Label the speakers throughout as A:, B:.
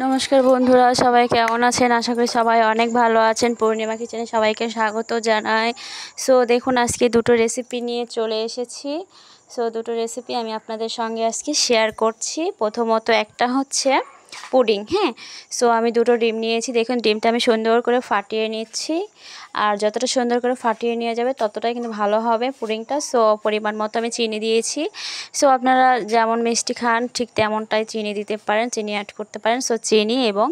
A: নমস্কার বন্ধুরা, সবাই কেমন আছেন? আশা করি সবাই অনেক ভালো আছেন। পূর্ণিমা কিচেনে সবাইকে স্বাগত জানাই। সো দেখুন, আজকে দুটো রেসিপি নিয়ে চলে এসেছি। সো দুটো রেসিপি আমি আপনাদের সঙ্গে আজকে শেয়ার করছি। প্রথমত একটা হচ্ছে পুডিং। সো আমি দুটো ডিম নিয়েছি। দেখুন, ডিমটা আমি সুন্দর করে ফাটিয়ে নিচ্ছি। আর যতটা সুন্দর করে ফাটিয়ে নেওয়া যাবে ততটাই কিন্তু ভালো হবে পুডিংটা। সো পরিমাণ মতো আমি চিনি দিয়েছি। সো আপনারা যেমন মিষ্টি খান ঠিক তেমনটাই চিনি দিতে পারেন, চিনি অ্যাড করতে পারেন। সো চিনি এবং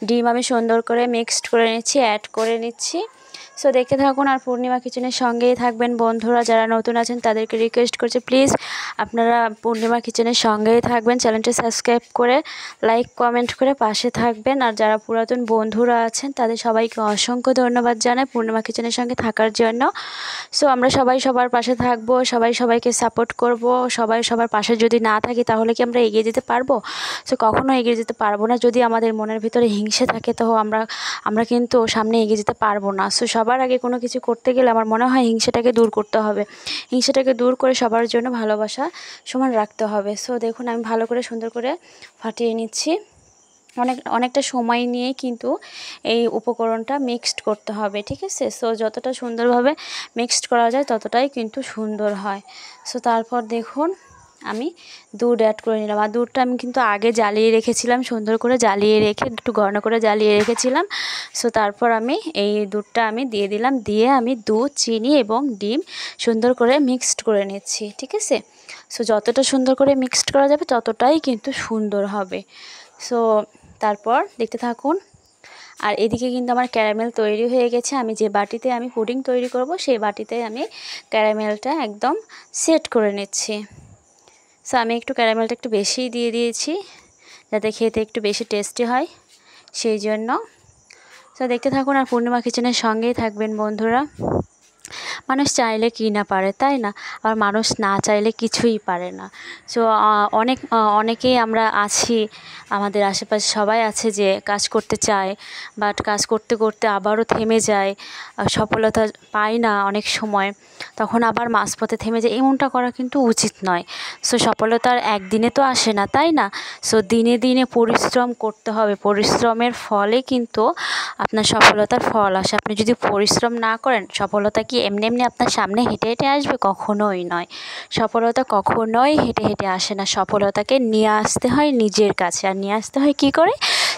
A: ডিম আমি সুন্দর করে মিক্সড করে নিচ্ছি, অ্যাড করে নিচ্ছি। সো দেখতে থাকুন আর পূর্ণিমা কিচেনের সঙ্গেই থাকবেন। বন্ধুরা যারা নতুন আছেন তাদেরকে রিকোয়েস্ট করছি, প্লিজ আপনারা পূর্ণিমা কিচেনের সঙ্গেই থাকবেন। চ্যানেলটি সাবস্ক্রাইব করে লাইক কমেন্ট করে পাশে থাকবেন। আর যারা পুরাতন বন্ধুরা আছেন তাদের সবাইকে অসংখ্য ধন্যবাদ জানাই পূর্ণিমা কিচেনের সঙ্গে থাকার জন্য। সো আমরা সবাই সবার পাশে থাকবো, সবাই সবাইকে সাপোর্ট করব। সবাই সবার পাশে যদি না থাকি তাহলে কি আমরা এগিয়ে যেতে পারবো? সো কখনো এগিয়ে যেতে পারবো না। যদি আমাদের মনের ভিতরে হিংসে থাকে তো আমরা কিন্তু সামনে এগিয়ে যেতে পারবো না। সো সবার আগে কোনো কিছু করতে গেলে আমার মনে হয় হিংসাটাকে দূর করতে হবে। হিংসাটাকে দূর করে সবার জন্য ভালোবাসা সমান রাখতে হবে। সো দেখুন, আমি ভালো করে সুন্দর করে ফাটিয়ে নিচ্ছি। অনেকটা সময় নিয়ে কিন্তু এই উপকরণটা মিক্সড করতে হবে, ঠিক আছে? সো যতটা সুন্দরভাবে মিক্সড করা যায় ততটাই কিন্তু সুন্দর হয়। সো তারপর দেখুন, আমি দুধ অ্যাড করে নিলাম। আর দুধটা আমি কিন্তু আগে জ্বালিয়ে রেখেছিলাম, সুন্দর করে জ্বালিয়ে রেখে একটু ঘন করে জ্বালিয়ে রেখেছিলাম। সো তারপর আমি এই দুধটা আমি দিয়ে দিলাম, দিয়ে আমি দুধ, চিনি এবং ডিম সুন্দর করে মিক্সড করে নিচ্ছি, ঠিক আছে? সো যতটা সুন্দর করে মিক্সড করা যাবে ততটাই কিন্তু সুন্দর হবে। সো তারপর দেখতে থাকুন। আর এদিকে কিন্তু আমার ক্যারামেল তৈরি হয়ে গেছে। আমি যে বাটিতে আমি পুডিং তৈরি করব সেই বাটিতে আমি ক্যারামেলটা একদম সেট করে নিচ্ছি। সো আমি একটু ক্যারামেলটা একটু বেশিই দিয়ে দিয়েছি যাতে খেতে একটু বেশি টেস্টি হয়, সেই জন্য। সো দেখতে থাকুন আর পূর্ণিমা কিচেনের সঙ্গেই থাকবেন বন্ধুরা। মানুষ চাইলে কি না পারে, তাই না? আর মানুষ না চাইলে কিছুই পারে না। সো অনেকেই আমরা আছি, আমাদের আশেপাশে সবাই আছে যে কাজ করতে চায়, বাট কাজ করতে করতে আবারও থেমে যায়, সফলতা পায় না অনেক সময়, তখন আবার মাঝপথে থেমে যায়। এমনটা করা কিন্তু উচিত নয়। সো সফলতার একদিনে তো আসে না, তাই না? সো দিনে দিনে পরিশ্রম করতে হবে। পরিশ্রমের ফলে কিন্তু আপনার সফলতার ফল আসে। আপনি যদি পরিশ্রম না করেন, সফলতা কি এমনি এমনি আপনার সামনে হেঁটে হেঁটে আসবে? কখনোই নয়। সফলতা কখনোই হেঁটে হেঁটে আসে না। সফলতাকে নিয়ে আসতে হয় নিজের কাছে। আর নিয়ে আসতে হয় কী করে?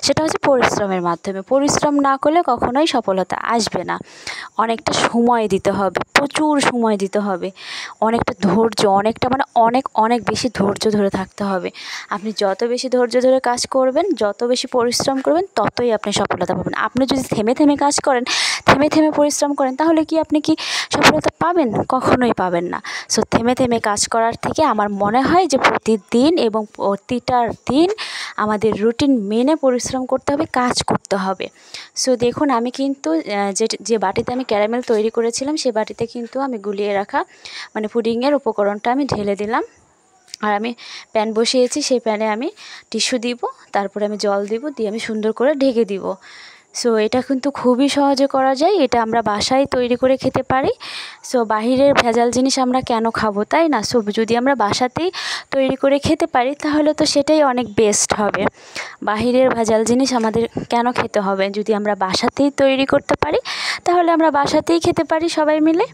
A: সেটা হচ্ছে পরিশ্রমের মাধ্যমে। পরিশ্রম না করলে কখনোই সফলতা আসবে না। অনেকটা সময় দিতে হবে, প্রচুর সময় দিতে হবে, অনেকটা ধৈর্য, অনেক বেশি ধৈর্য ধরে থাকতে হবে। আপনি যত বেশি ধৈর্য ধরে কাজ করবেন, যত বেশি পরিশ্রম করবেন, ততই আপনি সফলতা পাবেন। আপনি যদি থেমে থেমে কাজ করেন, থেমে থেমে পরিশ্রম করেন, তাহলে কি আপনি কি সফলতা পাবেন? কখনোই পাবেন না। সো থেমে থেমে কাজ করার থেকে আমার মনে হয় যে প্রতিদিন এবং প্রতিটা দিন আমাদের রুটিন মেনে পরিশ্রম করতে হবে, কাজ করতে হবে। সো দেখুন, আমি কিন্তু যে বাটিতে আমি ক্যারামেল তৈরি করেছিলাম সেই বাটিতে কিন্তু আমি গুলিয়ে রাখা পুডিংয়ের উপকরণটা আমি ঢেলে দিলাম। আর আমি প্যান বসিয়েছি, সেই প্যানে আমি টিস্যু দিব, তারপরে আমি জল দিব, দিয়ে আমি সুন্দর করে ঢেকে দিব। সো এটা কিন্তু খুবই সহজে করা যায়। এটা আমরা বাসায় তৈরি করে খেতে পারি। সো বাহিরের ভেজাল জিনিস আমরা কেন খাবো, তাই না? সো যদি আমরা বাসাতেই তৈরি করে খেতে পারি তাহলে তো সেটাই অনেক বেস্ট হবে। বাহিরের ভেজাল জিনিস আমাদের কেন খেতে হবে? যদি আমরা বাসাতেই তৈরি করতে পারি তাহলে আমরা বাসাতেই খেতে পারি সবাই মিলে।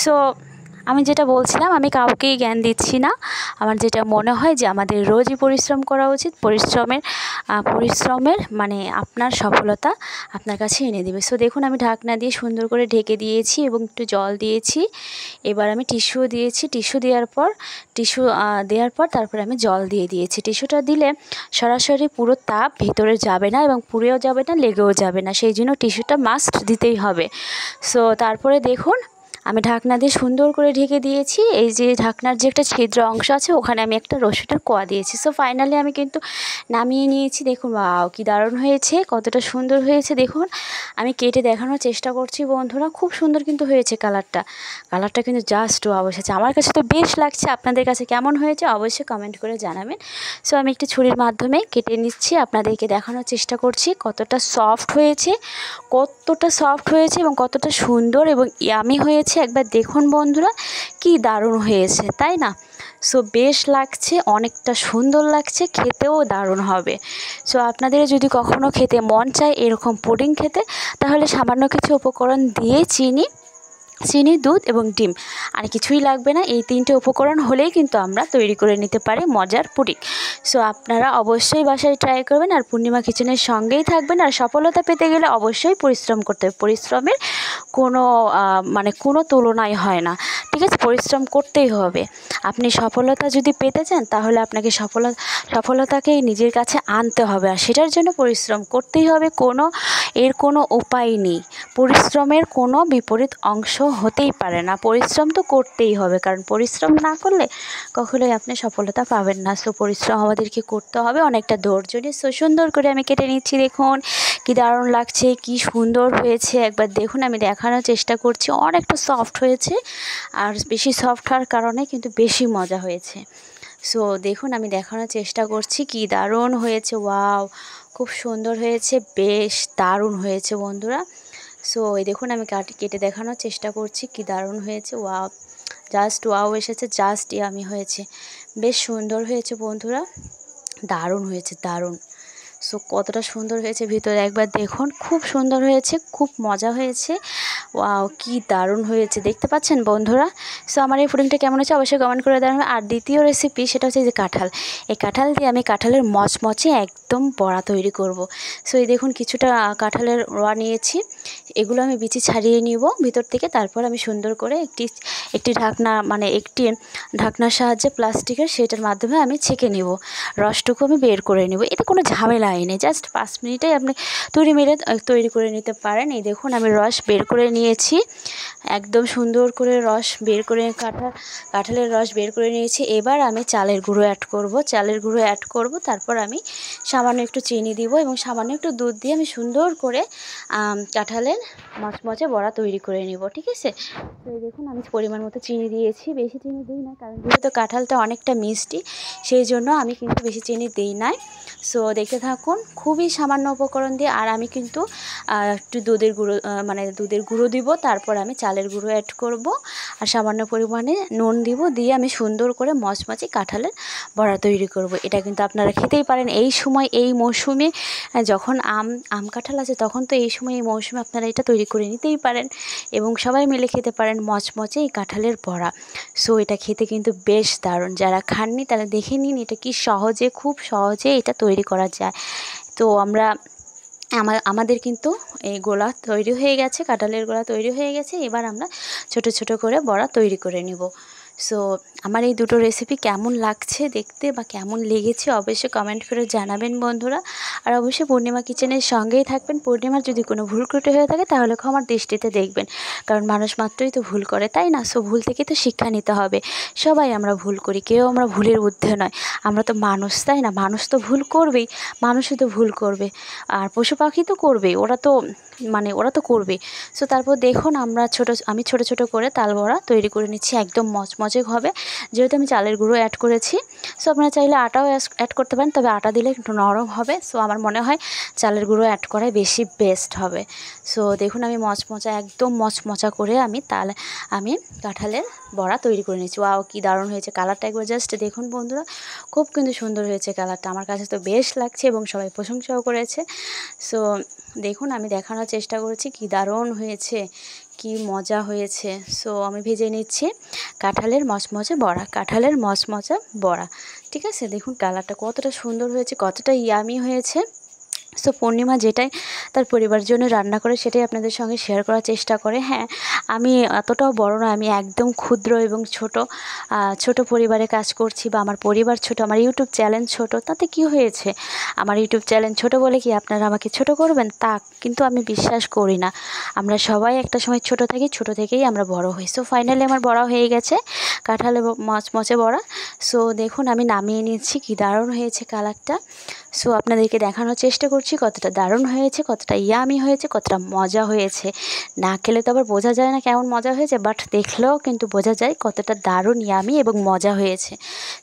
A: সো আমি যেটা বলছিলাম, আমি কাউকেই জ্ঞান দিচ্ছি না। আমার যেটা মনে হয় যে আমাদের রোজই পরিশ্রম করা উচিত। পরিশ্রমের আপনার সফলতা আপনার কাছে এনে দেবে। সো দেখুন, আমি ঢাকনা দিয়ে সুন্দর করে ঢেকে দিয়েছি এবং একটু জল দিয়েছি। এবার আমি টিস্যু দিয়েছি। টিস্যু দেওয়ার পর তারপরে আমি জল দিয়ে দিয়েছি। টিস্যুটা দিলে সরাসরি পুরো তাপ ভিতরে যাবে না এবং পুড়েও যাবে না, লেগেও যাবে না, সেই জন্য টিস্যুটা মাস্ট দিতেই হবে। সো তারপরে দেখুন, আমি ঢাকনা দিয়ে সুন্দর করে ঢেকে দিয়েছি। এই যে ঢাকনার যে একটা ছিদ্র অংশ আছে ওখানে আমি একটা রসুনের কোয়া দিয়েছি। সো ফাইনালি আমি কিন্তু নামিয়ে নিয়েছি। দেখুন, ওয়াও কি দারুণ হয়েছে, কতটা সুন্দর হয়েছে দেখুন। আমি কেটে দেখানোর চেষ্টা করছি বন্ধুরা, খুব সুন্দর কিন্তু হয়েছে। কালারটা কিন্তু জাস্ট ওয়াও এসেছে। আমার কাছে তো বেশ লাগছে। আপনাদের কাছে কেমন হয়েছে অবশ্যই কমেন্ট করে জানাবেন। সো আমি একটি ছুরির মাধ্যমে কেটে নিচ্ছি, আপনাদেরকে দেখানোর চেষ্টা করছি কতটা সফট হয়েছে এবং কতটা সুন্দর এবং ইয়ামি হয়েছে। একবার দেখুন বন্ধুরা, কি দারুণ হয়েছে, তাই না? সো বেশ লাগছে, অনেকটা সুন্দর লাগছে, খেতেও দারুণ হবে। সো আপনাদের যদি কখনও খেতে মন চায় এরকম পুডিং খেতে, তাহলে সামান্য কিছু উপকরণ দিয়ে চিনি, দুধ এবং ডিম, আর কিছুই লাগবে না। এই 3টে উপকরণ হলেই কিন্তু আমরা তৈরি করে নিতে পারি মজার পুডিং। সো আপনারা অবশ্যই বাসায় ট্রাই করবেন, আর পূর্ণিমা কিচেনের সঙ্গেই থাকবেন। আর সফলতা পেতে গেলে অবশ্যই পরিশ্রম করতে হবে, পরিশ্রমের কোনো তুলনাই হয় না, ঠিক আছে? পরিশ্রম করতেই হবে। আপনি সফলতা যদি পেতে চান তাহলে আপনাকে সফলতাকেই নিজের কাছে আনতে হবে, আর সেটার জন্য পরিশ্রম করতেই হবে। এর কোনো উপায় নেই, পরিশ্রমের কোনো বিপরীত অংশ হতেই পারে না। পরিশ্রম তো করতেই হবে, কারণ পরিশ্রম না করলে কখনোই আপনি সফলতা পাবেন না। সো পরিশ্রম আমাদেরকে করতে হবে, অনেকটা ধৈর্য নিয়ে। সো সুন্দর করে আমি কেটে নিচ্ছি, দেখুন কি দারুণ লাগছে, কি সুন্দর হয়েছে। একবার দেখুন, আমি দেখানোর চেষ্টা করছি। অনেকটা সফট হয়েছে, আর বেশি সফট হওয়ার কারণে কিন্তু বেশি মজা হয়েছে। সো দেখুন, আমি দেখানোর চেষ্টা করছি, কি দারুণ হয়েছে। ওয়াও, খুব সুন্দর হয়েছে, বেশ দারুণ হয়েছে বন্ধুরা। সো এই দেখুন, আমি কেটে দেখানোর চেষ্টা করছি, কি দারুণ হয়েছে। ওয়াও, জাস্ট ওয়াও এসেছে, জাস্ট ইয়ামি হয়েছে, বেশ সুন্দর হয়েছে বন্ধুরা, দারুণ হয়েছে, দারুণ। সো কতটা সুন্দর হয়েছে ভিতরে একবার দেখুন, খুব সুন্দর হয়েছে, খুব মজা হয়েছে। ওয়াও, কি দারুণ হয়েছে, দেখতে পাচ্ছেন বন্ধুরা? সো আমার এই পুডিংটা কেমন হয়েছে অবশ্যই কমেন্ট করে দেবেন। আর দ্বিতীয় রেসিপি, সেটা হচ্ছে যে কাঁঠাল। এই কাঁঠাল দিয়ে আমি কাঁঠালের মচমচে একদম বড়া তৈরি করব। সো এই দেখুন, কিছুটা কাঁঠালের রোয়া নিয়েছি, এগুলো আমি বিচি ছাড়িয়ে নিব ভিতর থেকে। তারপর আমি সুন্দর করে একটি ঢাকনার সাহায্যে প্লাস্টিকের, সেটার মাধ্যমে আমি ছেঁকে নিব, রসটুকু আমি বের করে নেব। এতে কোনো ঝামেলা নেই, জাস্ট 5 মিনিটেই আপনি তৈরি করে নিতে পারেন। এই দেখুন, আমি রস বের করে নিয়েছি, একদম সুন্দর করে রস বের করে কাঁঠালের রস বের করে নিয়েছি। এবার আমি চালের গুঁড়ো অ্যাড করব। তারপর আমি সামান্য একটু চিনি দিব এবং সামান্য একটু দুধ দিয়ে আমি সুন্দর করে কাঁঠালের মচমচে বড়া তৈরি করে নিব, ঠিক আছে? তো এই দেখুন, আমি পরিমাণ মতো চিনি দিয়েছি, বেশি চিনি দিই না, কারণ যেহেতু কাঁঠালটা অনেকটা মিষ্টি, সেই জন্য আমি কিন্তু বেশি চিনি দিই না। সো দেখতে থাকুন, খুবই সামান্য উপকরণ দিয়ে। আর আমি কিন্তু একটু দুধের গুঁড়ো দিব, তারপর আমি চালের গুঁড়ো অ্যাড করব, আর সামান্য পরিমাণে নুন দিব, দিয়ে আমি সুন্দর করে মচমচে কাঁঠালের বড়া তৈরি করব। এটা কিন্তু আপনারা খেতেই পারেন এই সময়, এই মৌসুমে, যখন আম কাঁঠাল আছে, তখন তো এই সময়, এই মৌসুমে আপনারা এটা তৈরি করে নিতেই পারেন এবং সবাই মিলে খেতে পারেন মচমচে এই কাঁঠালের বড়া। সো এটা খেতে কিন্তু বেশ দারুণ। যারা খাননি তারা দেখে নিন, এটা কি সহজে, খুব সহজে এটা তৈরি করা যায়। তো আমাদের কিন্তু এই গোলা তৈরি হয়ে গেছে, কাঁঠালের গোলা তৈরি হয়ে গেছে। এবার আমরা ছোট ছোট করে বড়া তৈরি করে নিব। সো আমার এই দুটো রেসিপি কেমন লাগছে দেখতে বা কেমন লেগেছে অবশ্যই কমেন্ট করে জানাবেন বন্ধুরা। আর অবশ্যই পূর্ণিমা কিচেনের সঙ্গেই থাকবেন। পূর্ণিমার যদি কোনো ভুল ত্রুটি হয়ে থাকে তাহলে ক্ষমার দৃষ্টিতে দেখবেন, কারণ মানুষ মাত্রই তো ভুল করে, তাই না? সো ভুল থেকে তো শিক্ষা নিতে হবে। সবাই আমরা ভুল করি, কেউ আমরা ভুলের ঊর্ধ্বে নয়। আমরা তো মানুষ, তাই না? মানুষ তো ভুল করবেই, মানুষই তো ভুল করবে, আর পশু পাখি তো করবেই, ওরা তো করবে। সো তারপর দেখুন, আমি ছোট ছোট করে তাল বড়া তৈরি করে নিচ্ছি, একদম মচমচে হবে, যেহেতু আমি চালের গুঁড়ো অ্যাড করেছি। সো আপনারা চাইলে আটাও অ্যাড করতে পারেন, তবে আটা দিলে একটু নরম হবে। সো আমার মনে হয় চালের গুঁড়ো অ্যাড করাই বেশি বেস্ট হবে। সো দেখুন, আমি একদম মচমচা করে আমি কাঁঠালের বড়া তৈরি করে নিচ্ছি। ওয়াও, কি দারুণ হয়েছে কালারটা, একবার জাস্ট দেখুন বন্ধুরা, খুব কিন্তু সুন্দর হয়েছে কালারটা, আমার কাছে তো বেশ লাগছে এবং সবাই প্রশংসাও করেছে। সো দেখুন, আমি দেখানোর চেষ্টা করেছি, কি দারুণ হয়েছে, কি মজা হয়েছে। সো আমি ভেজে নিচ্ছি কাঁঠালের মচমচে বড়া, ঠিক আছে? দেখুন কালারটা কতটা সুন্দর হয়েছে, কতটা ইয়ামি হয়েছে। সো পূর্ণিমা যেটাই তার পরিবারের জন্য রান্না করে সেটাই আপনাদের সঙ্গে শেয়ার করার চেষ্টা করে। হ্যাঁ, আমি এতটাও বড় না, আমি একদম ক্ষুদ্র এবং ছোট পরিবারে কাজ করছি, বা আমার পরিবার ছোট, আমার ইউটিউব চ্যানেল ছোট, তাতে কি হয়েছে? আমার ইউটিউব চ্যানেল ছোট বলে কি আপনারা আমাকে ছোট করবেন? তা কিন্তু আমি বিশ্বাস করি না। আমরা সবাই একটা সময় ছোট থাকি, ছোট থেকেই আমরা বড় হই। সো ফাইনালি আমার বড়া হয়ে গেছে, কাঁঠালে মচমচে বড়া। সো দেখুন, আমি নামিয়ে নিচ্ছি, কি দারুণ হয়েছে কালারটা। সো আপনাদেরকে দেখানোর চেষ্টা করছি কতটা দারুণ হয়েছে, কতটা ইয়ামি হয়েছে, কতটা মজা হয়েছে। না খেলে তো আবার বোঝা যায় না কেমন মজা হয়েছে, বাট দেখলেও কিন্তু বোঝা যায় কতটা দারুণ ইয়ামি এবং মজা হয়েছে।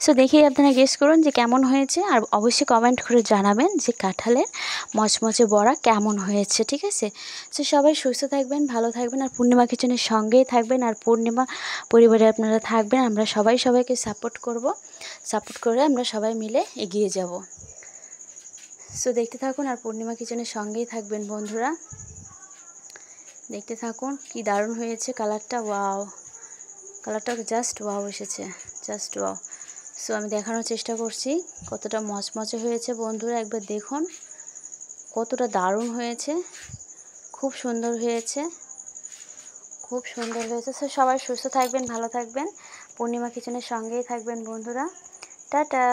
A: সো দেখেই আপনারা গেস করুন যে কেমন হয়েছে, আর অবশ্যই কমেন্ট করে জানাবেন যে কাঁঠালের মচমচে বড়া কেমন হয়েছে, ঠিক আছে? সো সবাই সুস্থ থাকবেন, ভালো থাকবেন, আর পূর্ণিমা কিচেনের সঙ্গেই থাকবেন, আর পূর্ণিমা পরিবারে আপনারা থাকবেন। আমরা সবাই সবাইকে সাপোর্ট করব, সাপোর্ট করে আমরা সবাই মিলে এগিয়ে যাব। সো দেখতে থাকুন আর পূর্ণিমা কিচেনের সঙ্গেই থাকবেন বন্ধুরা। দেখতে থাকুন কি দারুণ হয়েছে কালারটা, ওয়াও, কালারটা জাস্ট ওয়াও এসেছে, জাস্ট ওয়াও। সো আমি দেখানোর চেষ্টা করছি কতটা মচমচে হয়েছে বন্ধুরা, একবার দেখুন কতটা দারুণ হয়েছে, খুব সুন্দর হয়েছে, খুব সুন্দর হয়েছে। সো সবাই সুস্থ থাকবেন, ভালো থাকবেন, পূর্ণিমা কিচেনের সঙ্গেই থাকবেন বন্ধুরা। টাটা।